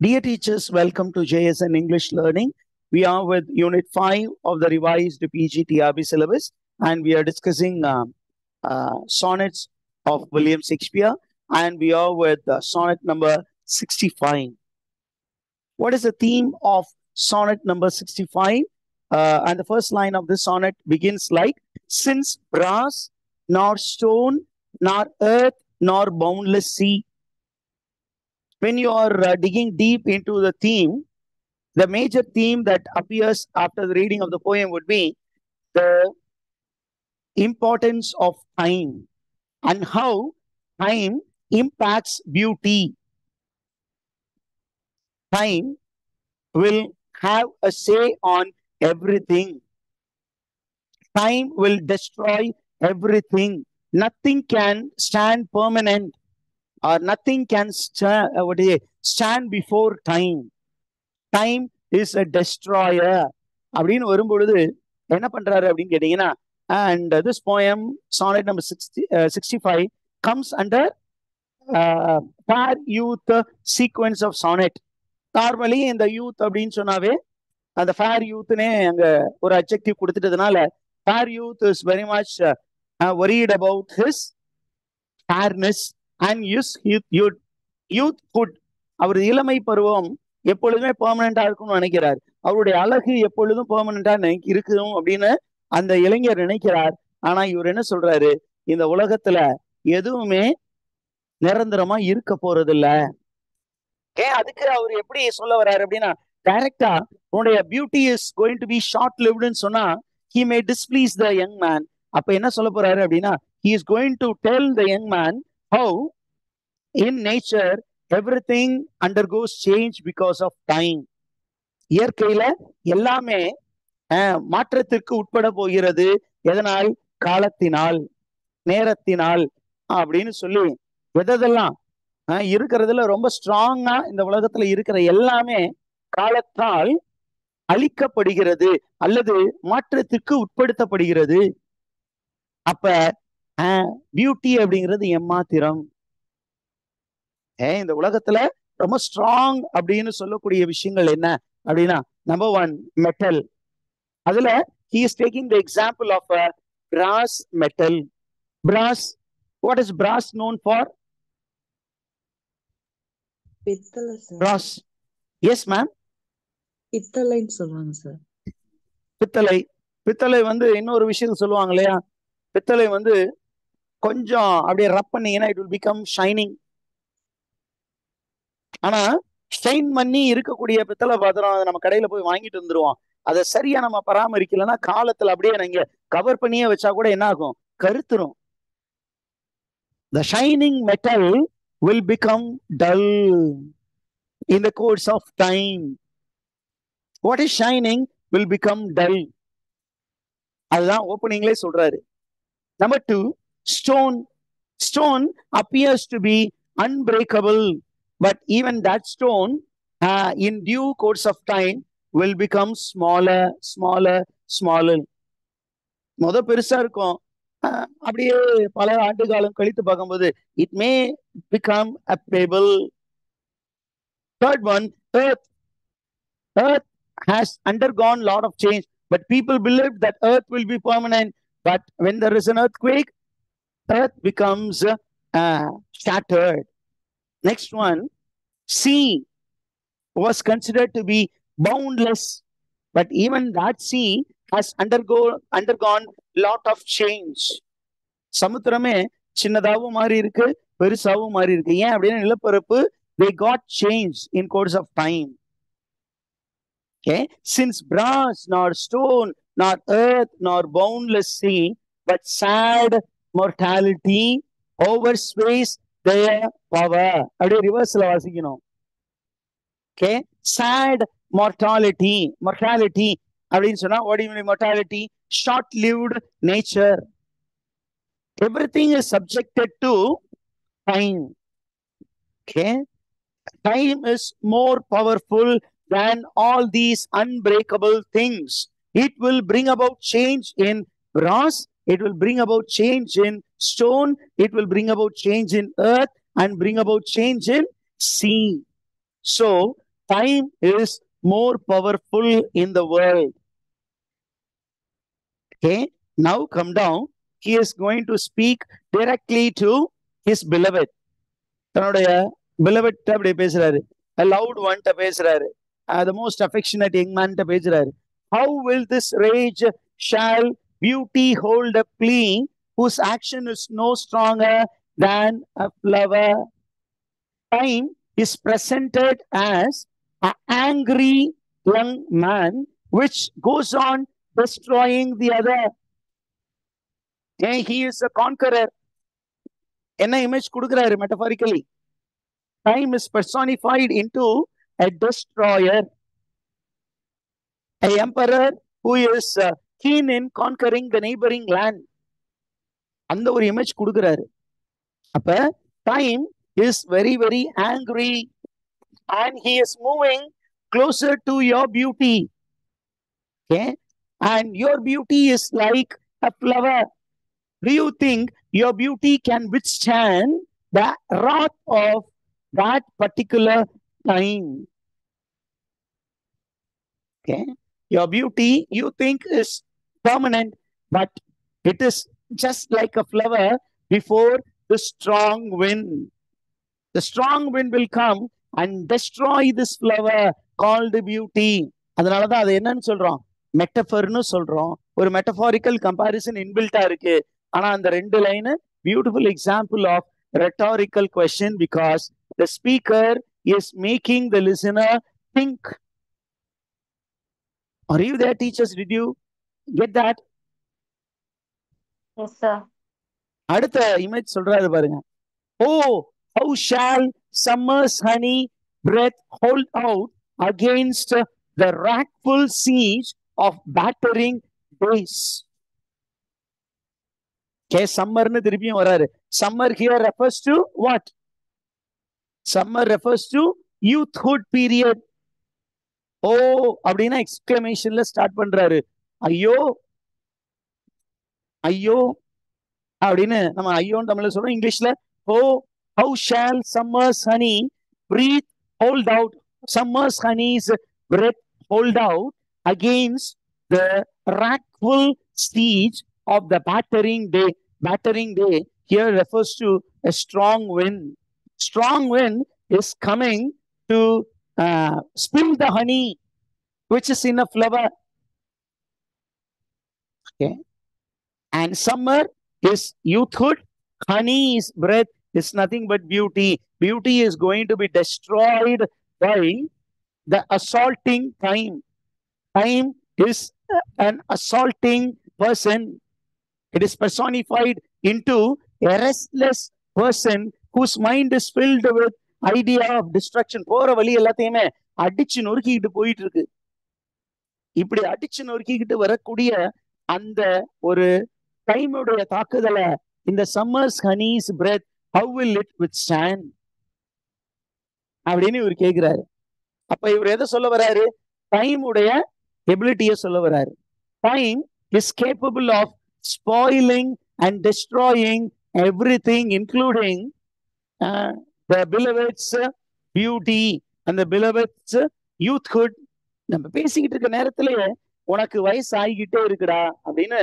Dear teachers, welcome to JSN English Learning. We are with Unit 5 of the revised PGTRB syllabus, and we are discussing sonnets of William Shakespeare, and we are with sonnet number 65. What is the theme of sonnet number 65? And the first line of this sonnet begins like, since brass, nor stone, nor earth, nor boundless sea. When you are digging deep into the theme, the major theme that appears after the reading of the poem would be the importance of time and how time impacts beauty. Time will have a say on everything. Time will destroy everything. Nothing can stand permanent, or nothing can stand before time. Time is a destroyer. அப்படின்னு வரும்பொழுது என்ன பண்றாரு அப்படின்னு கேட்டீங்கன்னா, and this poem, sonnet number 65, comes under fair youth sequence of sonnet. Normally இந்த youth அப்படின்னு சொன்னாவே அந்த ஃபேர் யூத்னே அங்க ஒரு adjective கொடுத்துட்டதுனால fair youth is very much worried about his fairness and his youthhood. அவரது இளமை பருவம் எப்பொழுதுமே பெர்மனண்டா இருக்கும்னு நினைக்கிறார். அவருடைய அழகு எப்பொழுதும் பெர்மனண்டா இருக்கணும் அப்படின்னு அந்த இளைஞர் நினைக்கிறார். ஆனா இவர் என்ன சொல்றாரு, இந்த உலகத்துல எதுவுமே நிரந்தரமா இருக்க போறது இல்ல. அதுக்கு அவர் எப்படி சொல்ல வர்றாரு அப்படின்னா, டைரக்டா உன்னுடைய beauty is going to be short லிவ்டுன்னு சொன்னா he may displease the young man. அப்ப என்ன சொல்ல போறாரு அப்படின்னா, he is going to tell the young man how in nature everything undergoes change because of time. இயற்கையில எல்லாமே மாற்றத்திற்கு உட்பட போகிறது. எதனால்? காலத்தினால், நேரத்தினால் அப்படின்னு சொல்லி எதெல்லாம் இருக்கிறதுல ரொம்ப ஸ்ட்ராங்கா இந்த உலகத்துல இருக்கிற எல்லாமே காலத்தால் அழிக்கப்படுகிறது அல்லது மாற்றத்திற்கு உட்படுத்தப்படுகிறது. அப்ப பியூட்டி அப்படிங்கிறது எம்மாத்திரம். இந்த உலகத்துல ரொம்ப ஸ்ட்ராங் அப்படின்னு சொல்லக்கூடிய விஷயங்கள் என்ன அப்படின்னா, நம்பர் 1 மெட்டல். அதுல he is taking the example of a brass metal. Brass, what is brass known for? பித்தளை சார். Brass, yes ma'am. பித்தளைன்னு சொல்லுவாங்க சார். பித்தளை, பித்தளை இன்னொரு விஷயம் சொல்லுவாங்க இல்லையா, பித்தளை கொஞ்சம் அப்படியே ரப் பண்ணீங்கன்னா it will become shining. ஆனா ஷைன் பண்ணி இருக்கக்கூடிய பித்தளை பாத்திரம் நம்ம கடையில போய் வாங்கிட்டு வந்துருவோம். அதை சரியா நம்ம பராமரிக்கலன்னா காலத்துல அப்படியே நீங்க கவர் பண்ணியே வச்சா கூட என்ன ஆகும், கருத்துரும். The shining metal will become dull in the course of time. What is shining will become dull. அதுதான் ஓப்பனிங்லே சொல்றாரு. Number 2, stone. Stone appears to be unbreakable, but even that stone in due course of time will become smaller. முத பெருசா இருக்கும், அப்படியே பல ஆண்டு காலம் கழித்து பார்க்கும்போது it may become a pebble. Third one, earth. Earth has undergone a lot of change, but people believe that earth will be permanent. But when there is an earthquake, earth becomes shattered. Next one, sea was considered to be boundless, but even that sea has undergone lot of change. சமுத்திரமே சின்னதாகவும் மாறி இருக்கு, பெருசாவும் மாறி இருக்கு. ஏன் அப்படின்னா நிலப்பரப்பு they got changed in course of time. Okay, since brass nor stone nor earth nor boundless sea, but sad mortality overspace their power. அப்படியே ரிவர்ஸ்ல வாசிக்கணும். Okay, sad mortality அப்படின்னு சொன்னா what do you mean mortality? Short-lived nature. Everything is subjected to time. Okay, time is more powerful than all these unbreakable things. It will bring about change in brass, it will bring about change in stone, it will bring about change in earth, and bring about change in sea. So time is more powerful in the world. Okay, now come down. He is going to speak directly to his beloved. தன்னுடைய beloved அப்படி பேசுறாரு. A loud one பேசுறாரு. The most affectionate young man பேசுறாரு. How will this rage shall beauty hold a plea whose action is no stronger than a flower? Time is presented as an angry young man which goes on destroying the other. And he is a conqueror. என்ன image கொடுக்கிறாரு metaphorically? Time is personified into a destroyer, a emperor who is keen in conquering the neighboring land. அந்த ஒரு image கொடுக்கிறாரு. அப்ப time is very very angry and he is moving closer to your beauty. Okay, and your beauty is like a flower. Do you think your beauty can withstand the wrath of that particular time? Okay, your beauty you think is permanent, but it is just like a flower before the strong wind. The strong wind will come and destroy this flower called beauty. அதனாலதான் அது என்னன்னு சொல்றோம்? மெட்டஃபர்னு சொல்றோம். ஒரு மெட்டபாரிக்கல் comparison இன்பில்ட்டா இருக்கு. ஆனா அந்த ரெண்டு line beautiful example of rhetorical question because the speaker is making the listener think. Are you there, teachers? Did you get that? Yes, sir. அடுத்த இமேஜ் சொல்றாரு பாருங்க. Oh, how shall summer's honey breath hold out against the wrathful siege of battering days? Okay, summerன்னு திருப்பியும் வராரு. Summer here refers to what? Summer refers to youthhood period. Oh, அப்படின்னா எக்ஸ்கிளமேஷன்ல start பண்றாரு. ஐயோ ஐயோ அப்படின்னு நம்ம ஐயோன்னு தமிழ்ல சொல்றோம். இங்கிலீஷ்ல oh, how shall summer's honey breathe hold out, summer's honey's breath hold out against the wrathful siege of the battering day. Battering day here refers to a strong wind. Strong wind is coming to spill the honey which is in a flower. Okay, and summer is youthhood, honey is breath, is nothing but beauty. Beauty is going to be destroyed by the assaulting time. Time is an assaulting person. It is personified into a restless person whose mind is filled with idea of destruction. போற வழி எல்லாத்தையுமே அடிச்சு நொறுக்கிட்டு போயிட்டு இருக்கு. இப்படி அடிச்சு நொறுக்கிட்டு வரக்கூடிய அந்த ஒரு டைமுடைய தாக்குதலை இந்த summer's honey's breath how will it withstand அப்படின்னு இவர் கேட்கிறாரு. அப்ப இவர் எதை சொல்ல வர்றாரு? டைம் உடைய எபிலிட்டியை சொல்ல வர்றாரு. Time is capable of spoiling and destroying everything including the beloved's beauty and the beloved's youthhood. நம்ம பேசிக்கிட்டு இருக்க நேரத்திலேயே உனக்கு வயசு ஆகிக்கிட்டே இருக்குடா அப்படின்னு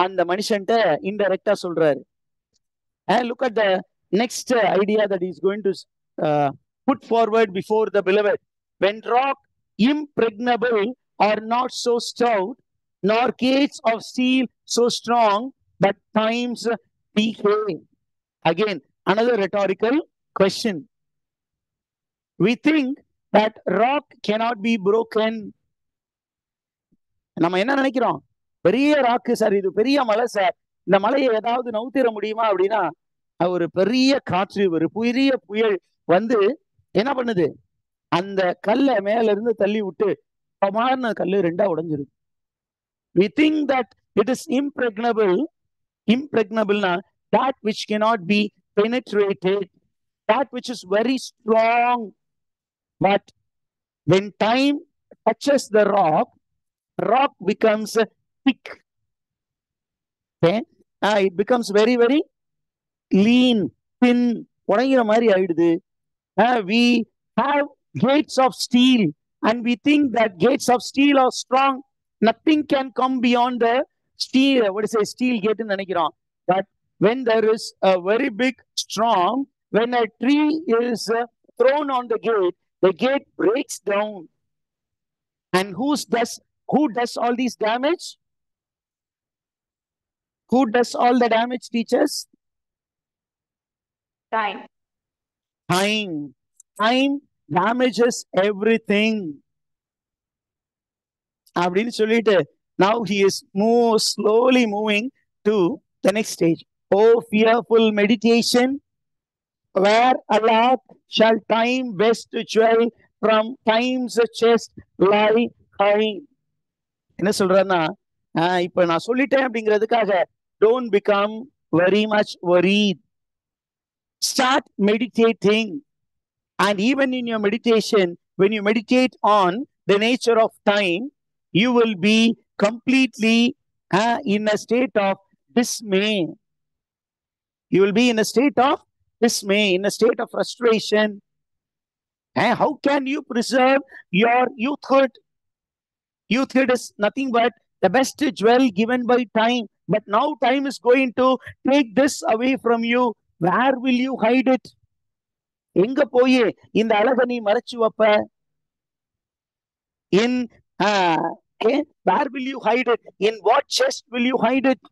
அந்த மனுஷன்ட்ட இன்டைரக்டா சொல்றாரு. Look at the next idea that he is going to put forward before the beloved. When rock impregnable are not so stout, nor gates of steel so strong, but times decay. Again, another rhetorical question. We think that rock cannot be broken. நம்ம என்ன நினைக்கிறோம்? பெரிய ராக்கு sir, இது பெரிய மலை sir, இந்த மலையை ஏதாவது நவுத்திர முடியுமா அப்படின்னா ஒரு பெரிய காற்று, ஒரு பெரிய புயல் வந்து என்ன பண்ணுது? அந்த கல்லை மேல இருந்து தள்ளி விட்டு பமார்ன கல்லு ரெண்டா உடைஞ்சிருக்கு. We think that it is impregnable. Impregnable na that which cannot be penetrated, that which is very strong. But when time touches the rock, rock becomes thick. Okay, it becomes very very lean, thin, உடைங்கிற மாதிரி ஆயிடுது. We have gates of steel, and we think that gates of steel are strong. Nothing can come beyond the steel. What is a steel gate in Nanikiran? But when there is a very big storm, when a tree is thrown on the gate breaks down. And who does all these damage? Who does all the damage, teachers? Time. Time. Time damages everything. அப்படின்னு சொல்லிட்டு now he is slowly moving to the next stage. Oh, fearful meditation, where aloft shall time best dwell, from time's chest lie high. என்ன சொல்றேன்னா இப்ப நான் சொல்லிட்டேன் அப்படிங்கிறதுக்காக don't become very much worried. Start meditating. And even in your meditation, when you meditate on the nature of time, you will be completely in a state of dismay. You will be in a state of dismay, in a state of frustration. How can you preserve your youthhood? Youthhood is nothing but the best jewel given by time. But now time is going to take this away from you. Where will you hide it? எங்க போய் இந்த அழகை நீ மறைச்சு வைப்ப? In where will you hide it? In what chest will you hide it?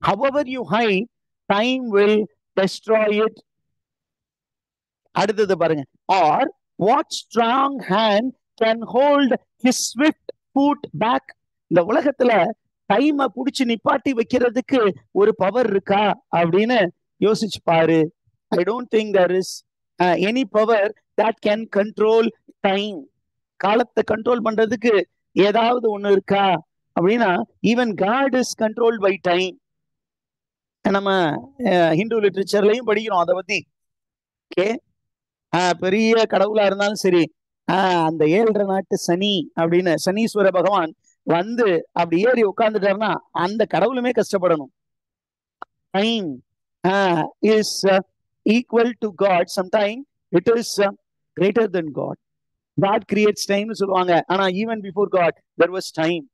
However you hide, time will destroy it. அடுத்தது பாருங்க. Or what strong hand can hold his swift foot back? இந்த உலகத்துல டைமை புடிச்சு நிப்பாட்டி வைக்கிறதுக்கு ஒரு பவர் இருக்கா அப்படின்னு யோசிச்சு பாரு. I don't think there is any power that can control time. காலத்தை கண்ட்ரோல் பண்றதுக்கு ஏதாவது ஒண்ணு இருக்கா அப்படின்னா even God is controlled by time. நம்ம ஹிந்து லிட்ரேச்சர்லயும் படிக்கிறோம் அதை பத்தி. ஓகே, பெரிய கடவுளா இருந்தாலும் சரி, அந்த 7.5 நாட்டு சனி அப்படின்னு சனீஸ்வர பகவான் வந்து அப்படி ஏறி உட்கார்ந்துட்டாருன்னா அந்த கடவுளுமே கஷ்டப்படணும். Time is equal to God. Sometimes it is greater than God. God creates time னு சொல்லுவாங்க. ஆனா even before God there was time.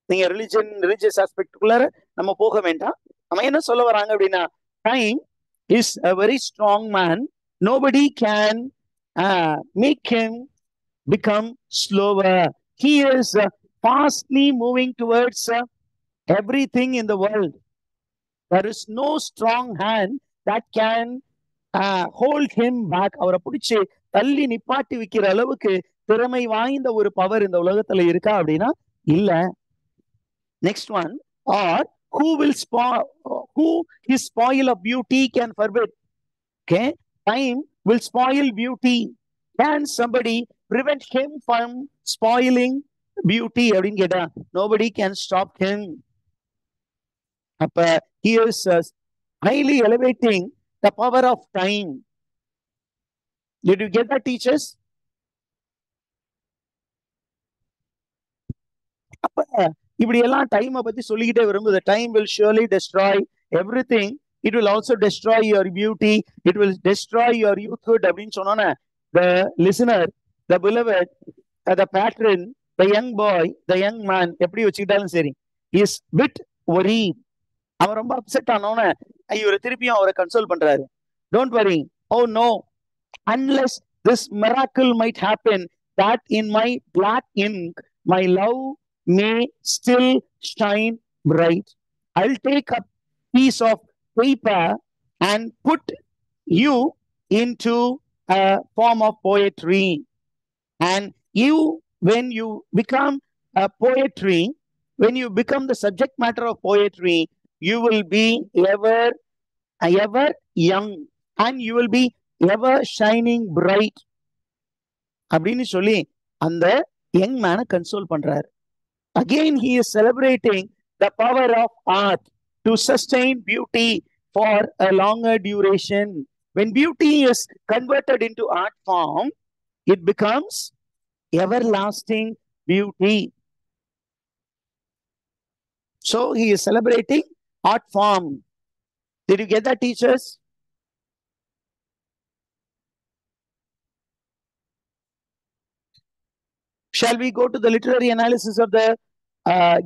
நீங்க religious aspect குள்ளார நம்ம போக வேண்டாம். நம்ம என்ன சொல்ல வராங்க அப்படின்னா, time is a very strong man. Nobody can make him become slower. He is fastly moving towards everything in the world. There is no strong hand that can hold him back. அவரை பிடிச்சு தள்ளி நிப்பாட்டி வைக்கிற அளவுக்கு திறமை வாய்ந்த ஒரு power இந்த உலகத்துல இருக்கா அப்படின்னா இல்ல. Next one. Or who his spoil of beauty can forbid? Okay, time will spoil beauty. Can somebody prevent him from spoiling beauty அப்படின்னு கேட்டா nobody can stop him. அப்ப he is highly elevating the power of time. Did you get that, teachers? அப்ப இப்படி எல்லாம் டைமை பத்தி சொல்லிக்கிட்டே வரும்போது time will surely destroy everything. It will also destroy your beauty. It will destroy your youthhood அப்படின்னு சொன்னோன்னே the listener, the beloved, the patron, the young boy, the young man எப்படி வச்சுக்கிட்டாலும் சரி is bit worried. அவன் ரொம்ப upset ஆனோன்னு இவரை திருப்பியும் அவரை console பண்றாரு. Don't worry. Oh no, unless this miracle might happen, that in my black ink my love may still shine bright. I'll take a piece of paper and put you into a form of poetry. And you, when you become a poetry, when you become the subject matter of poetry, you will be ever young, and you will be ever shining bright. அப்படின்னு சொல்லி அந்த young மேனை console பண்றாரு. Again he is celebrating the power of art to sustain beauty for a longer duration. When beauty is converted into art form, it becomes everlasting beauty. So he is celebrating art form. Did you get that, teachers? Shall we go to the literary analysis of the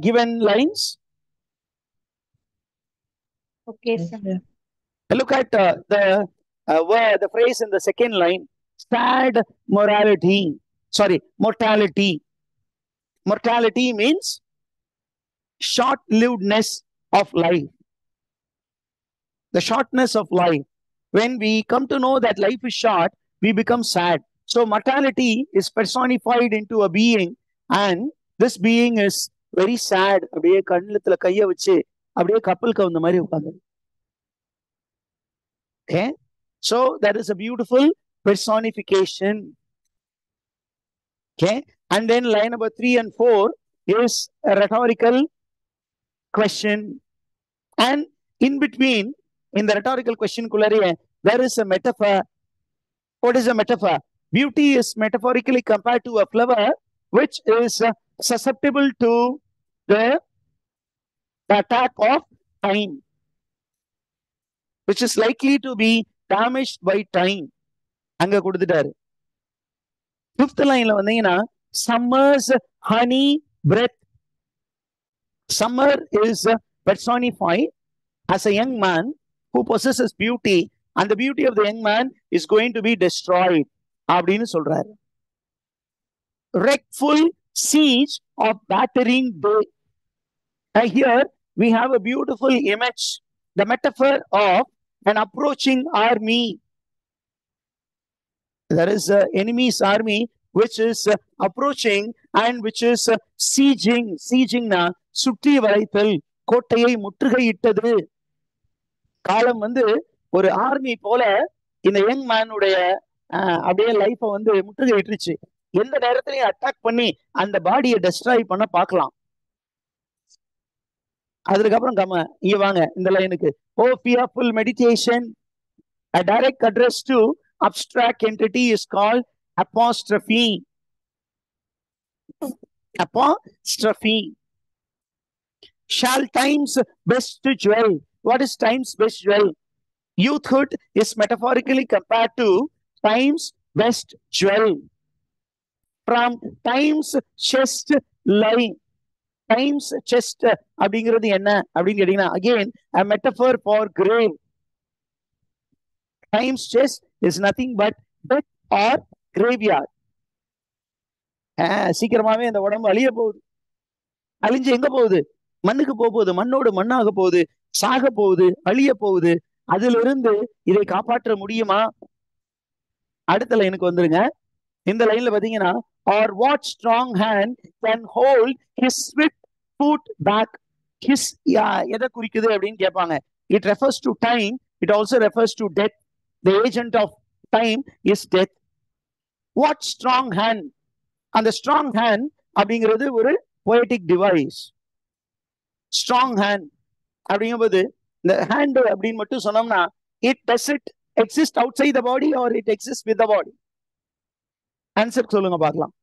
given lines? Okay, Yes, sir. sir. Look at the phrase in the second line. Sad morality. Sorry, mortality. Mortality means short-livedness of life. The shortness of life. When we come to know that life is short, we become sad. So mortality is personified into a being, and this being is very sad. அப்படியே கண்ணுல கைய வச்சு அப்படியே கப்பல் கவுந்த மாதிரி உட்கார்ந்து. Okay, so that is a beautiful personification. Okay, and then line number 3 and 4 is a rhetorical question, and in between, in the rhetorical question kullariye, there is a metaphor. What is a metaphor? Beauty is metaphorically compared to a flower which is susceptible to the attack of time, which is likely to be damaged by time. அங்க கொடுத்துட்டாரு. 5th லைன்ல வந்தீங்கன்னா summer's honey breath. Summer is personified as a young man who possesses beauty, and the beauty of the young man is going to be destroyed அப்படின்னு சொல்றாரு. Wreckful siege of battering day. Here we have a beautiful image, the metaphor of an approaching army. There is an enemy's army which is approaching and which is sieging. Sieging na சுற்றி வளைத்தல், கோட்டையை முற்றுகையிட்டது. காலம் வந்து ஒரு army போல இந்த young மேனுடைய அப்படியே லைஃப வந்து முற்றுகையிட்டுருச்சு. எந்த நேரத்திலையும் அட்டாக் பண்ணி அந்த பாடியை டெஸ்ட்ராய் பண்ண பார்க்கலாம். அதுக்கப்புறம் இங்க வாங்க இந்த லைனுக்கு. ஓ fearful meditation, a direct address to abstract entity is called apostrophe. Apostrophe. Shall time's best jewel. What is time's best jewel? Youthhood is metaphorically compared to time's best jewel. From time's chest line. Time's chest அப்படிங்கிறது என்ன அப்படின்னு கேட்டீங்கன்னா, again a metaphor for grave. Time's chest is nothing but death or graveyard. சீக்கிரமாவே இந்த உடம்பு அழிய போகுது. அழிஞ்சு எங்க போகுது? மண்ணுக்கு போகுது. மண்ணோடு மண்ணாக போகுது, சாக போகுது, அழிய போகுது. அதுல இருந்து இதை காப்பாற்ற முடியுமா? அடுத்த லைனுக்கு வந்துருங்க. இந்த லைன்ல பாத்தீங்கன்னா, or what strong hand can hold his swift foot back. His எதை குறிக்குது அப்படின்னு கேட்பாங்க. It refers to time. It also refers to death. The agent of time is death. What strong hand? அந்த strong hand அப்படிங்கிறது ஒரு poetic device. Strong hand அப்படிங்கும்போது இந்த hand அப்படின்னு மட்டும் சொன்னோம்னா, does it exist outside the body or it exists with the body? Answer சொல்லுங்க பார்க்கலாம்.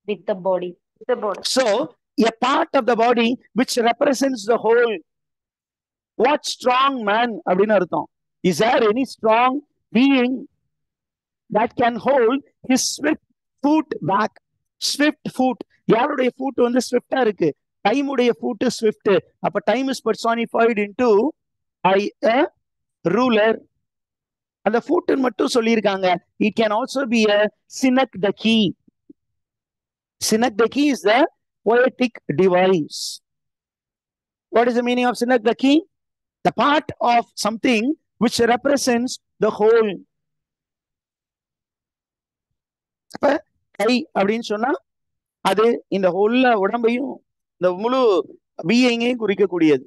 With the body. With the body. So a part of the body which represents the whole. What strong man அப்படின்னு அர்த்தம். Is there any strong being that can hold his swift foot back? Swift foot. யாருடைய foot வந்து swift-ஆ இருக்கு? Time உடைய foot swift. அப்ப time is personified into a ruler. அந்த foot மட்டும் சொல்லியிருக்காங்க. It can also be a synecdoche. Synecdoche is the poetic device. What is the meaning of synecdoche? The part of something which represents the whole. அப்ப கை அப்படின்னு சொன்னா அது இந்த whole உடம்பையும் இந்த முழு பீயிங்கையும் குறிக்கக்கூடியது.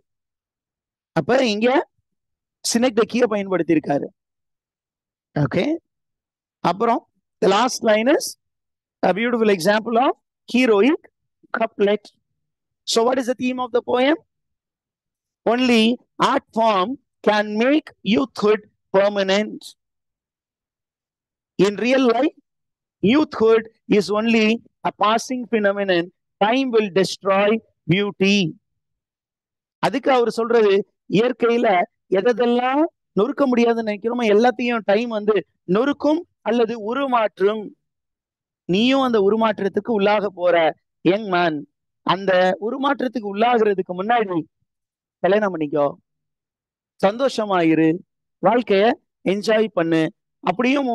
அப்ப இங்க சினெக்டக்கியை பயன்படுத்தி இருக்காரு. ஓகே, அப்புறம் the last line is a beautiful example of heroic couplet. So what is the theme of the poem? Only art form can make youthhood permanent. In real life, youthhood is only a passing phenomenon. Time will destroy beauty. அதுக்கு அவர் சொல்றது, இயற்கையில எதெல்லாம் நொறுக்க முடியாதுன்னு நினைக்கிறோமோ எல்லாத்தையும் time வந்து நொறுக்கும் அல்லது உருமாற்றும். நீயும் அந்த உருமாற்றத்துக்கு உள்ளாக போற யங் மேன். அந்த உருமாற்றத்துக்கு உள்ளாகிறதுக்கு முன்னாடி கல்யாணம் பண்ணிக்கோ, சந்தோஷமாயிரு, வாழ்க்கைய என்ஜாய் பண்ணு. அப்படியும்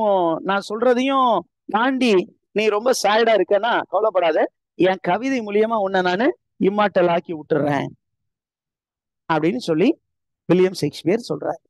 நான் சொல்றதையும் தாண்டி நீ ரொம்ப சேடா இருக்கன்னா கவலைப்படாத, என் கவிதை மூலியமா உன்னை நான் இம்மார்டல் ஆக்கி விட்டுறேன் அப்படின்னு சொல்லி வில்லியம் ஷேக்ஸ்பியர் சொல்றார்.